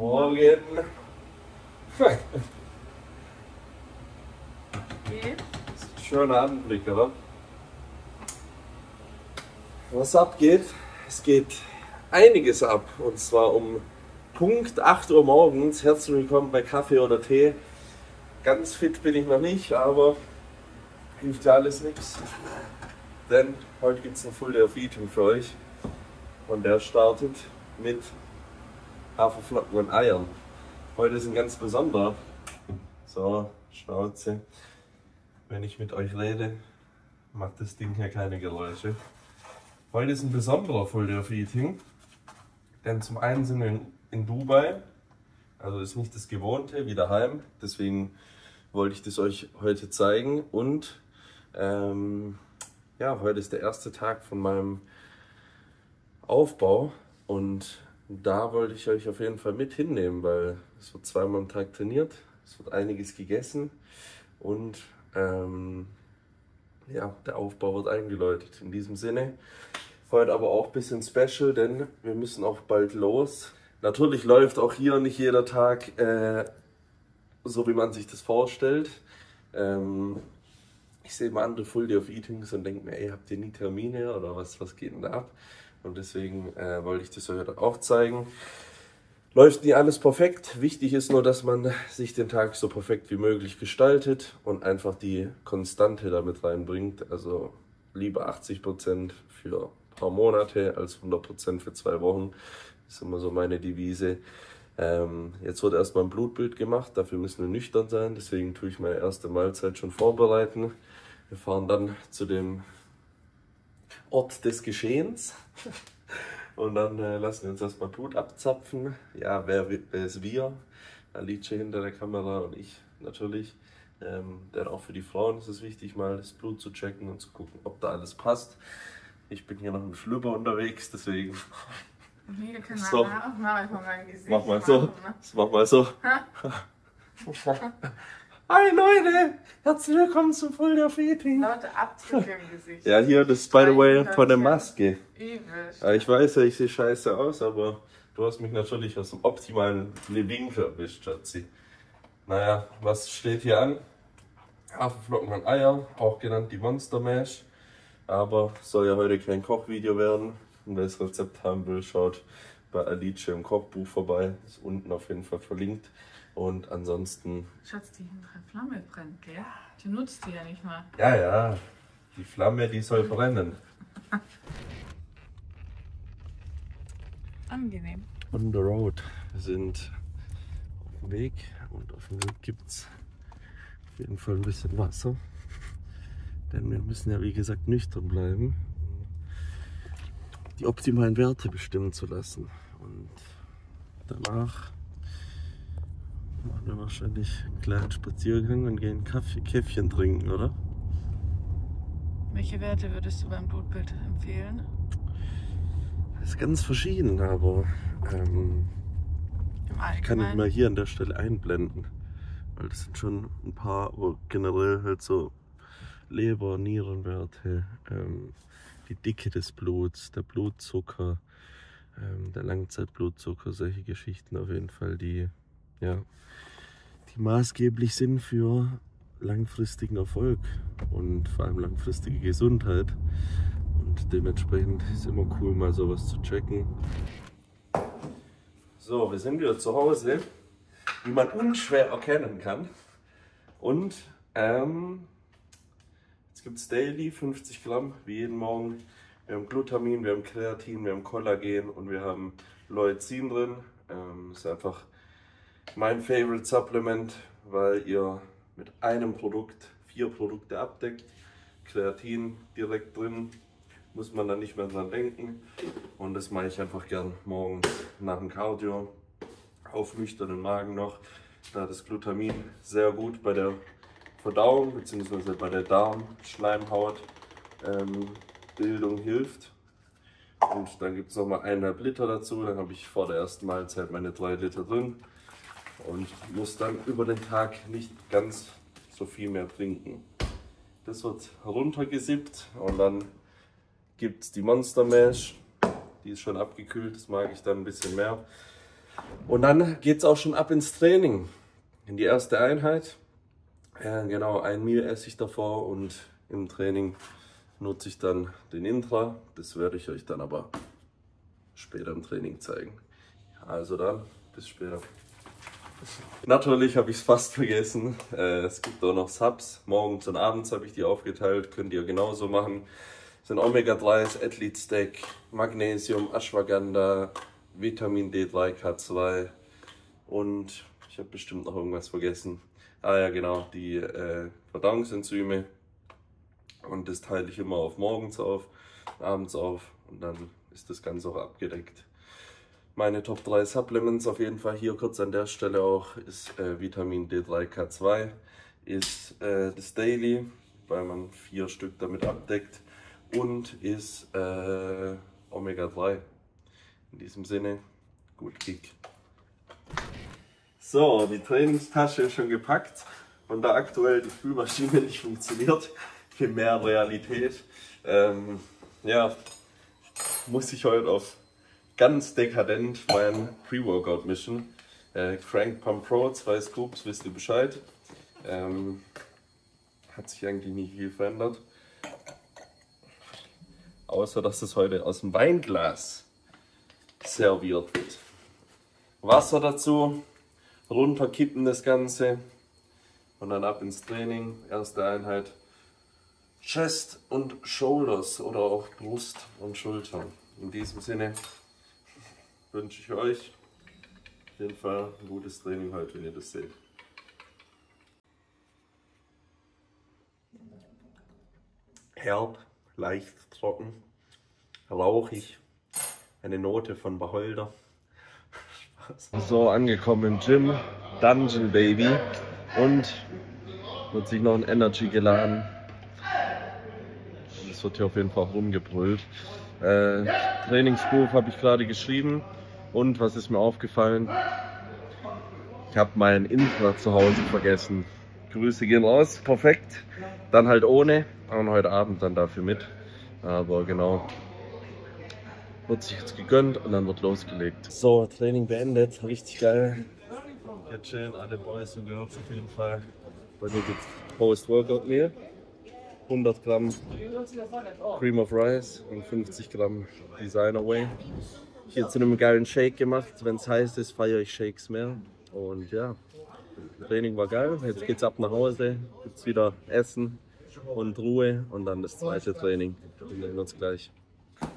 Morgen. Okay. Schöner Anblick, oder? Was abgeht? Es geht einiges ab. Und zwar um Punkt 8 Uhr morgens. Herzlich willkommen bei Kaffee oder Tee. Ganz fit bin ich noch nicht, aber hilft ja alles nichts. Denn heute gibt es ein Full Day of Eating für euch. Und der startet mit Haferflocken und Eiern. Heute ist ein ganz besonderer. So, Schnauze. Wenn ich mit euch rede, macht das Ding hier keine Geräusche. Heute ist ein besonderer Full Day of Eating. Denn zum einen sind wir in Dubai. Also ist nicht das Gewohnte wie daheim. Deswegen wollte ich das euch heute zeigen. Und ja, heute ist der erste Tag von meinem Aufbau. Und da wollte ich euch auf jeden Fall mit hinnehmen, weil es wird zweimal am Tag trainiert, es wird einiges gegessen und ja, der Aufbau wird eingeläutet. In diesem Sinne, heute aber auch ein bisschen special, denn wir müssen auch bald los. Natürlich läuft auch hier nicht jeder Tag so, wie man sich das vorstellt. Ich sehe mal andere Full Day of Eatings und denke mir, ey, habt ihr nie Termine oder was geht denn da ab? Und deswegen wollte ich das euch auch zeigen. Läuft nie alles perfekt. Wichtig ist nur, dass man sich den Tag so perfekt wie möglich gestaltet und einfach die Konstante damit reinbringt. Also lieber 80% für ein paar Monate als 100% für 2 Wochen. Das ist immer so meine Devise. Jetzt wird erstmal ein Blutbild gemacht. Dafür müssen wir nüchtern sein. Deswegen tue ich meine erste Mahlzeit schon vorbereiten. Wir fahren dann zu dem Ort des Geschehens und dann lassen wir uns erstmal Blut abzapfen. Ja, wer ist wir? Alice hinter der Kamera und ich natürlich. Denn auch für die Frauen ist es wichtig, mal das Blut zu checken und zu gucken, ob da alles passt. Ich bin hier noch im Schlüpper unterwegs, deswegen. Nee, kann So. Aufnahme von meinem Gesicht Mach mal so. machen, ne? Mach mal so. Hi Leute, herzlich willkommen zum Full Day of Eating. Leute, Abdrücke im Gesicht. Ja, hier, das ist by the way von der Maske. Übel. Ja, ich weiß ja, ich sehe scheiße aus, aber du hast mich natürlich aus dem optimalen Winkel erwischt, Schatzi. Naja, was steht hier an? Haferflocken und Eier, auch genannt die Monster Mash. Aber soll ja heute kein Kochvideo werden. Und wer das Rezept haben will, schaut bei Alice im Kochbuch vorbei. Ist unten auf jeden Fall verlinkt. Und ansonsten... Schatz, die hintere Flamme brennt, gell? Die nutzt die ja nicht mal. Ja, ja, die Flamme, die soll brennen. Angenehm. On the road. Wir sind auf dem Weg und auf dem Weg gibt es auf jeden Fall ein bisschen Wasser. Denn wir müssen ja, wie gesagt, nüchtern bleiben, um die optimalen Werte bestimmen zu lassen. Und danach machen wir wahrscheinlich einen kleinen Spaziergang und gehen Käffchen trinken, oder? Welche Werte würdest du beim Blutbild empfehlen? Das ist ganz verschieden, aber Im ich kann nicht Allgemeinen? mal hier an der Stelle einblenden. Weil das sind schon ein paar, aber generell halt so Leber-, Nierenwerte, die Dicke des Bluts, der Blutzucker, der Langzeitblutzucker, solche Geschichten auf jeden Fall, die, ja, die maßgeblich sind für langfristigen Erfolg und vor allem langfristige Gesundheit. Und dementsprechend ist es immer cool, mal sowas zu checken. So, wir sind wieder zu Hause, wie man unschwer erkennen kann. Und jetzt gibt es Daily 50 Gramm, wie jeden Morgen. Wir haben Glutamin, wir haben Kreatin, wir haben Kollagen und wir haben Leucin drin. Ist einfach mein Favorite Supplement, weil ihr mit einem Produkt 4 Produkte abdeckt. Kreatin direkt drin, muss man dann nicht mehr dran denken. Und das mache ich einfach gern morgens nach dem Cardio auf nüchternen Magen noch, da das Glutamin sehr gut bei der Verdauung bzw. bei der Darmschleimhautbildung hilft. Und dann gibt es nochmal 1,5 Liter dazu. Dann habe ich vor der ersten Mahlzeit meine 3 Liter drin und muss dann über den Tag nicht ganz so viel mehr trinken. Das wird runtergesippt und dann gibt es die Monster Mash. Die ist schon abgekühlt, das mag ich dann ein bisschen mehr. Und dann geht es auch schon ab ins Training, in die erste Einheit. Genau, ein Meal esse ich davor und im Training nutze ich dann den Intra. Das werde ich euch dann aber später im Training zeigen. Also dann, bis später. Natürlich habe ich es fast vergessen. Es gibt auch noch Subs. Morgens und abends habe ich die aufgeteilt. Könnt ihr genauso machen. Das sind Omega-3s, Athlete Stack, Magnesium, Ashwagandha, Vitamin D3, K2 und ich habe bestimmt noch irgendwas vergessen. Ah ja, genau, die Verdauungsenzyme. Und das teile ich immer auf morgens auf, abends auf und dann ist das Ganze auch abgedeckt. Meine Top 3 Supplements auf jeden Fall hier kurz an der Stelle auch ist Vitamin D3 K2, ist das Daily, weil man 4 Stück damit abdeckt und ist Omega 3. In diesem Sinne, gut Kick. So, die Trainingstasche ist schon gepackt und da aktuell die Spülmaschine nicht funktioniert, für mehr Realität, ja, muss ich heute auf ganz dekadent mein Pre-Workout mischen. Frank Pump Pro, 2 Scoops, wisst ihr Bescheid. Hat sich eigentlich nicht viel verändert. Außer, dass es heute aus dem Weinglas serviert wird. Wasser dazu, runterkippen das Ganze und dann ab ins Training. Erste Einheit Chest und Shoulders oder auch Brust und Schultern. In diesem Sinne wünsche ich euch auf jeden Fall ein gutes Training heute, wenn ihr das seht. Herb, leicht trocken, rauchig, eine Note von Wacholder. So, angekommen im Gym, Dungeon Baby und wird sich noch ein Energy geladen. Das wird hier auf jeden Fall rumgebrüllt. Trainingsbuch habe ich gerade geschrieben und was ist mir aufgefallen? Ich habe mein Intra zu Hause vergessen. Grüße gehen raus, perfekt. Dann halt ohne und heute Abend dann dafür mit. Aber genau, wird sich jetzt gegönnt und dann wird losgelegt. So, Training beendet, richtig geil. Jetzt chillen alle Boys und Girls auf jeden Fall. Bei mir gibt es Post-Workout Meal. 100 Gramm Cream of Rice und 50 Gramm Designer Whey. Hier zu einem geilen Shake gemacht. Wenn es heiß ist, feiere ich Shakes mehr. Und ja, Training war geil. Jetzt geht's ab nach Hause. Gibt's wieder Essen und Ruhe und dann das zweite Training. Wir sehen uns gleich.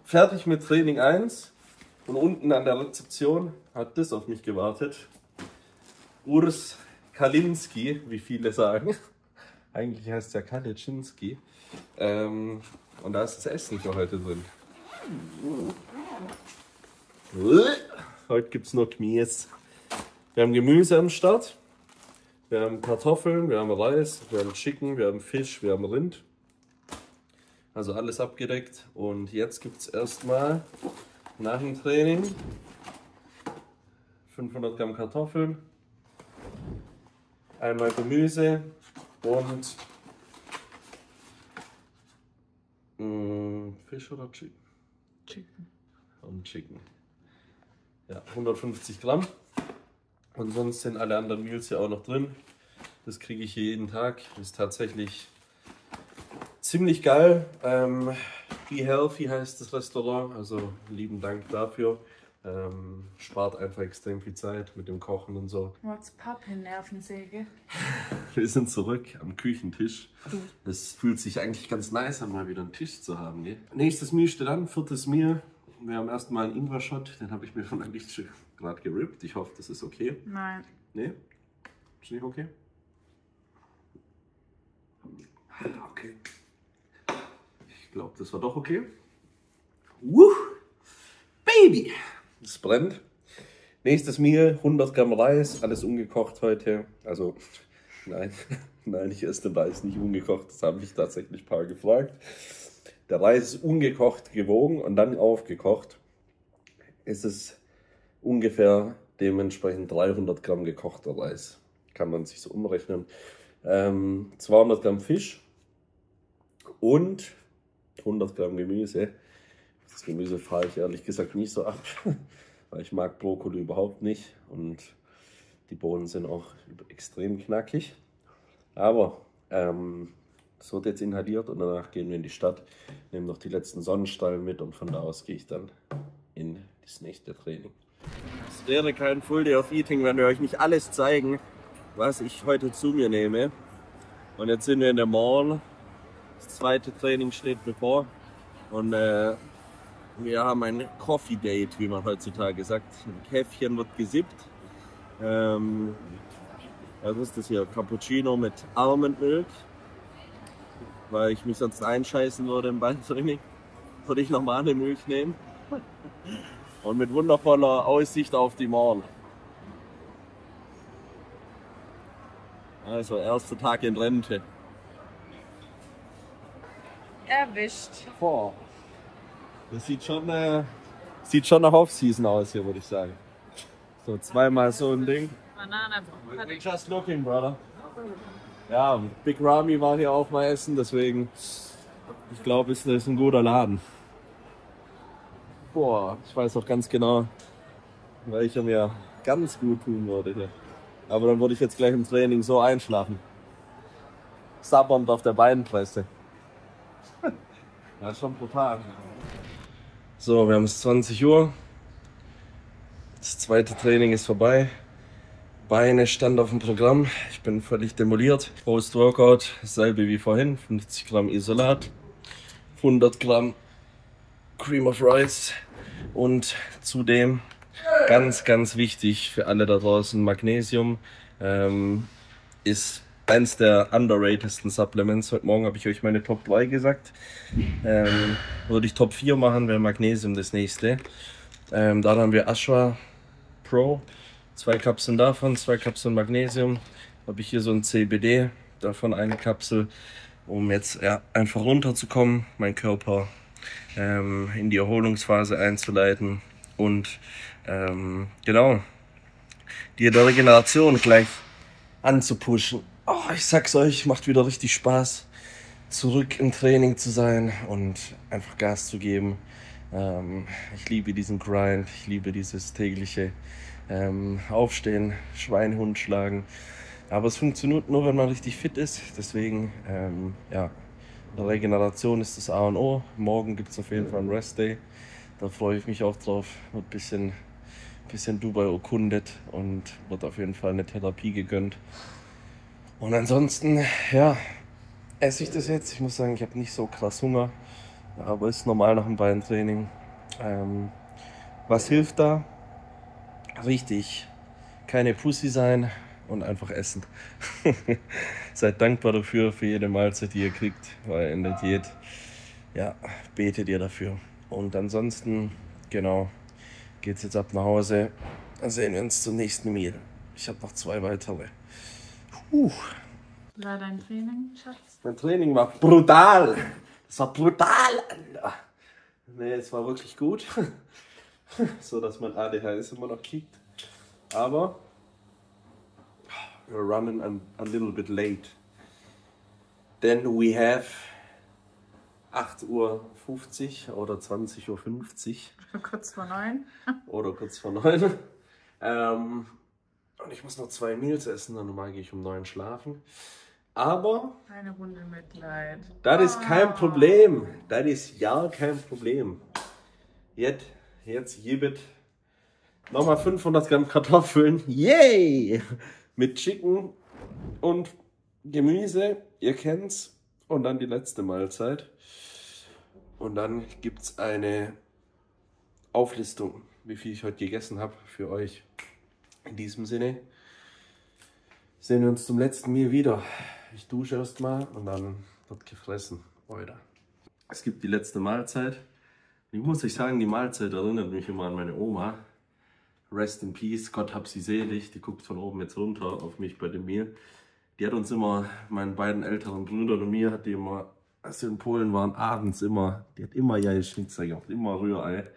Fertig mit Training 1 und unten an der Rezeption hat das auf mich gewartet. Urs Kalinski, wie viele sagen. Eigentlich heißt es ja Kalitschinski. Und da ist das Essen für heute drin. Heute gibt es nur Gemüse. Wir haben Gemüse am Start. Wir haben Kartoffeln, wir haben Reis, wir haben Chicken, wir haben Fisch, wir haben Rind. Also alles abgedeckt. Und jetzt gibt es erstmal nach dem Training 500 Gramm Kartoffeln, einmal Gemüse und Fisch oder Chicken? Chicken. Und Chicken. Ja, 150 Gramm. Und sonst sind alle anderen Meals ja auch noch drin. Das kriege ich jeden Tag. Ist tatsächlich ziemlich geil. Be Healthy heißt das Restaurant. Also lieben Dank dafür. Spart einfach extrem viel Zeit mit dem Kochen und so. What's poppin', Nervensäge? Wir sind zurück am Küchentisch. Es fühlt sich eigentlich ganz nice an, mal wieder einen Tisch zu haben. Gell? Nächstes Meal steht an, 4. Meal. Wir haben erstmal einen Ingwer-Shot, den habe ich mir von eigentlich gerade gerippt. Ich hoffe, das ist okay. Nein. Nee? Ist nicht okay? Okay. Ich glaube, das war doch okay. Baby! Es brennt. Nächstes Meal, 100 Gramm Reis, alles ungekocht heute. Also, nein, nein, ich esse den Reis nicht ungekocht. Das haben mich tatsächlich ein paar gefragt. Der Reis ist ungekocht gewogen und dann aufgekocht. Ist es ungefähr dementsprechend 300 Gramm gekochter Reis. Kann man sich so umrechnen. 200 Gramm Fisch und 100 Gramm Gemüse. Das Gemüse fahre ich ehrlich gesagt nicht so ab. weil ich mag Brokkoli überhaupt nicht und die Bohnen sind auch extrem knackig. Aber es wird jetzt inhaliert und danach gehen wir in die Stadt, nehmen noch die letzten Sonnenstrahlen mit und von da aus gehe ich dann in das nächste Training. Es wäre kein Full Day of Eating, wenn wir euch nicht alles zeigen, was ich heute zu mir nehme. Und jetzt sind wir in der Mall. Das zweite Training steht bevor. Und wir haben ein Coffee Date, wie man heutzutage sagt. Ein Käffchen wird gesippt. Was ist das hier? Cappuccino mit Almond Milk. Weil ich mich sonst einscheißen würde im Beintraining, würde ich normale Milch nehmen. Und mit wundervoller Aussicht auf die Mall. Also, erster Tag in Rente. Erwischt. Boah. Das sieht schon nach Off-Season aus hier, würde ich sagen. So, zweimal so ein Ding. Banane. Just looking, brother. Ja, Big Ramy war hier auch mal essen, deswegen, ich glaube, es ist ein guter Laden. Boah, ich weiß auch ganz genau, welcher mir ganz gut tun würde hier. Aber dann würde ich jetzt gleich im Training so einschlafen. Sabbernd auf der Beinpresse. Ja, schon brutal. So, wir haben es 20 Uhr. Das zweite Training ist vorbei. Beine stand auf dem Programm. Ich bin völlig demoliert. Post-Workout, dasselbe wie vorhin. 50 Gramm Isolat, 100 Gramm Cream of Rice und zudem ganz, ganz wichtig für alle da draußen, Magnesium ist eins der underratedsten Supplements. Heute Morgen habe ich euch meine Top 3 gesagt. Würde ich Top 4 machen, wäre Magnesium das nächste. Dann haben wir Ashwa Pro. 2 Kapseln davon, 2 Kapseln Magnesium. Habe ich hier so ein CBD, davon eine Kapsel, um jetzt einfach runterzukommen, meinen Körper in die Erholungsphase einzuleiten und genau, die Regeneration gleich anzupushen. Oh, ich sag's euch, macht wieder richtig Spaß, zurück im Training zu sein und einfach Gas zu geben. Ich liebe diesen Grind, ich liebe dieses tägliche Aufstehen, Schweinehund schlagen. Aber es funktioniert nur, wenn man richtig fit ist. Deswegen, Regeneration ist das A und O. Morgen gibt es auf jeden Fall einen Rest Day. Da freue ich mich auch drauf. Wird ein bisschen Dubai erkundet und wird auf jeden Fall eine Therapie gegönnt. Und ansonsten, esse ich das jetzt. Ich muss sagen, ich habe nicht so krass Hunger. Aber ist normal nach dem Beintraining. Was hilft da? Richtig, keine Pussy sein und einfach essen. Seid dankbar dafür, für jede Mahlzeit, die ihr kriegt, weil in der Diät, betet ihr dafür. Und ansonsten, genau, geht's jetzt ab nach Hause. Dann sehen wir uns zum nächsten Meal. Ich habe noch 2 weitere. Wie war dein Training, Schatz? Mein Training war brutal. Es war brutal, Alter. Nee, es war wirklich gut. So dass mein ADHS immer noch kickt. Aber we're running a little bit late. Then we have 8:50 Uhr oder 20:50 Uhr. Kurz vor 9. Oder kurz vor 9. Und ich muss noch 2 Meals essen, dann normal gehe ich um 9 schlafen. Aber eine Runde Mitleid. das ist kein Problem. Das ist ja kein Problem. Jetzt gibt nochmal 500 Gramm Kartoffeln. Yay! Mit Chicken und Gemüse. Ihr kennt's. Und dann die letzte Mahlzeit. Und dann gibt's eine Auflistung, wie viel ich heute gegessen habe für euch. In diesem Sinne sehen wir uns zum letzten Meal wieder. Ich dusche erstmal und dann wird gefressen. Heute. Es gibt die letzte Mahlzeit. Ich muss euch sagen, die Mahlzeit erinnert mich immer an meine Oma. Rest in Peace, Gott hab sie selig. Die guckt von oben jetzt runter auf mich bei dem Meal. Die hat uns immer, meinen beiden älteren Brüdern und mir, hat die immer, als wir in Polen waren, abends immer, die hat immer Schnitzel gemacht, immer Rührei.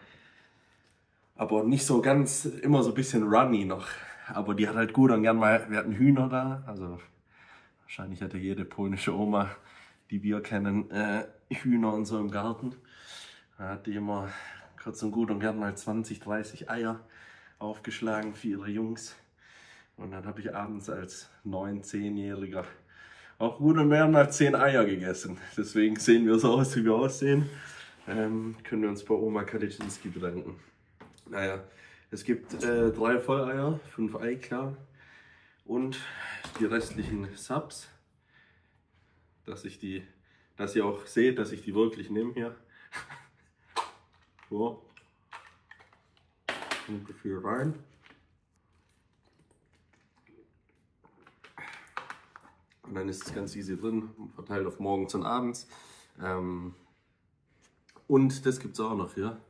Aber nicht so ganz, immer so ein bisschen runny noch. Aber die hat halt gut und gern mal, wir hatten Hühner da, also wahrscheinlich hatte jede polnische Oma, die wir kennen, Hühner und so im Garten. Da hat die immer kurz und gut und gern mal 20, 30 Eier aufgeschlagen für ihre Jungs. Und dann habe ich abends als 9-, 10-Jähriger auch gut und gern mal 10 Eier gegessen. Deswegen sehen wir so aus, wie wir aussehen. Können wir uns bei Oma Kaliczynski bedanken. Naja, es gibt 3 Volleier, 5 Ei, klar. Und die restlichen Subs, dass ihr auch seht, dass ich die wirklich nehme hier. So. Ungefähr rein. Und dann ist es ganz easy drin, verteilt auf morgens und abends. Und das gibt es auch noch hier.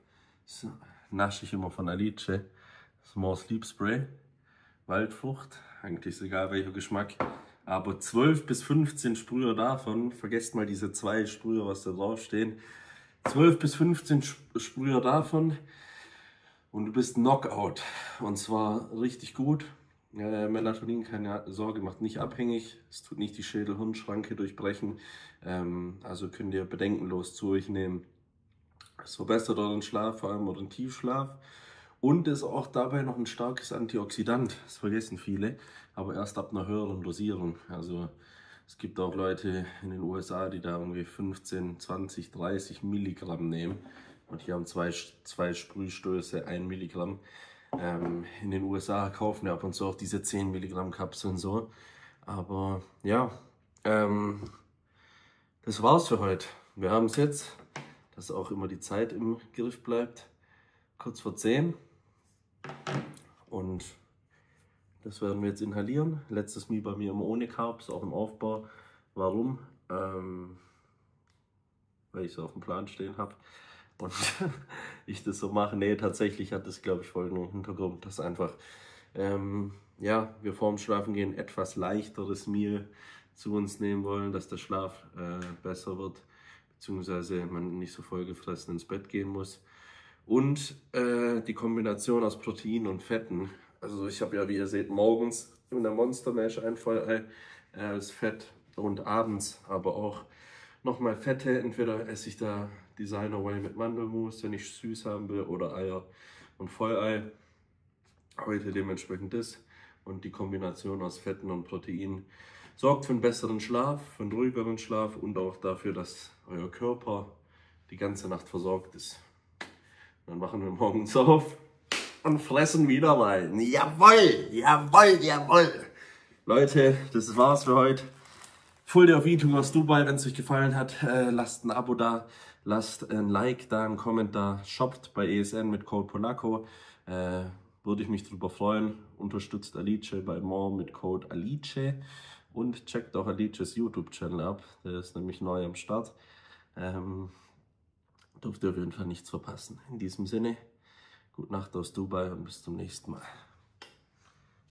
Das nasche ich immer von Alice. Small Sleep Spray. Waldfrucht. Eigentlich ist egal welcher Geschmack. Aber 12 bis 15 Sprüher davon. Vergesst mal diese 2 Sprüher, was da drauf stehen. 12 bis 15 Sprüher davon. Und du bist Knockout. Und zwar richtig gut. Melatonin, keine Sorge, macht nicht abhängig. Es tut nicht die Schädel-Hirn-Schranke durchbrechen. Also könnt ihr bedenkenlos zu euch nehmen. Es verbessert euren Schlaf, vor allem euren Tiefschlaf. Und ist auch dabei noch ein starkes Antioxidant. Das vergessen viele, aber erst ab einer höheren Dosierung. Also es gibt auch Leute in den USA, die da irgendwie 15, 20, 30 Milligramm nehmen. Und hier haben zwei Sprühstöße 1 Milligramm. In den USA kaufen wir ab und zu auch diese 10 Milligramm Kapseln so. Aber ja, das war's für heute. Wir haben es jetzt, dass auch immer die Zeit im Griff bleibt. Kurz vor 10. Und das werden wir jetzt inhalieren. Letztes Mal bei mir immer ohne Carbs, auch im Aufbau. Warum? Weil ich es auf dem Plan stehen habe. Und ich das so mache. Nee, tatsächlich hat das, glaube ich, folgenden Hintergrund, dass einfach, ja, wir vorm Schlafengehen etwas leichteres Meal zu uns nehmen wollen, dass der Schlaf besser wird, beziehungsweise man nicht so vollgefressen ins Bett gehen muss. Und die Kombination aus Protein und Fetten. Also ich habe ja, wie ihr seht, morgens in der Monster Mash ein Vollei als Fett und abends aber auch nochmal Fette. Entweder esse ich da Designer Whey mit Mandelmus, wenn ich süß haben will, oder Eier und Vollei. Heute dementsprechend das. Und die Kombination aus Fetten und Proteinen sorgt für einen besseren Schlaf, für einen ruhigeren Schlaf und auch dafür, dass euer Körper die ganze Nacht versorgt ist. Dann machen wir morgens auf und fressen wieder rein. Jawohl, jawohl, jawohl. Leute, das war's für heute. Full Day of Eating aus Dubai. Wenn es euch gefallen hat, lasst ein Abo da, lasst ein Like da, einen Comment da, shoppt bei ESN mit Code Polacco. Würde ich mich drüber freuen. Unterstützt Alice bei More mit Code Alice und checkt auch Alices YouTube-Channel ab. Der ist nämlich neu am Start. Dürft ihr auf jeden Fall nichts verpassen. In diesem Sinne, gute Nacht aus Dubai und bis zum nächsten Mal.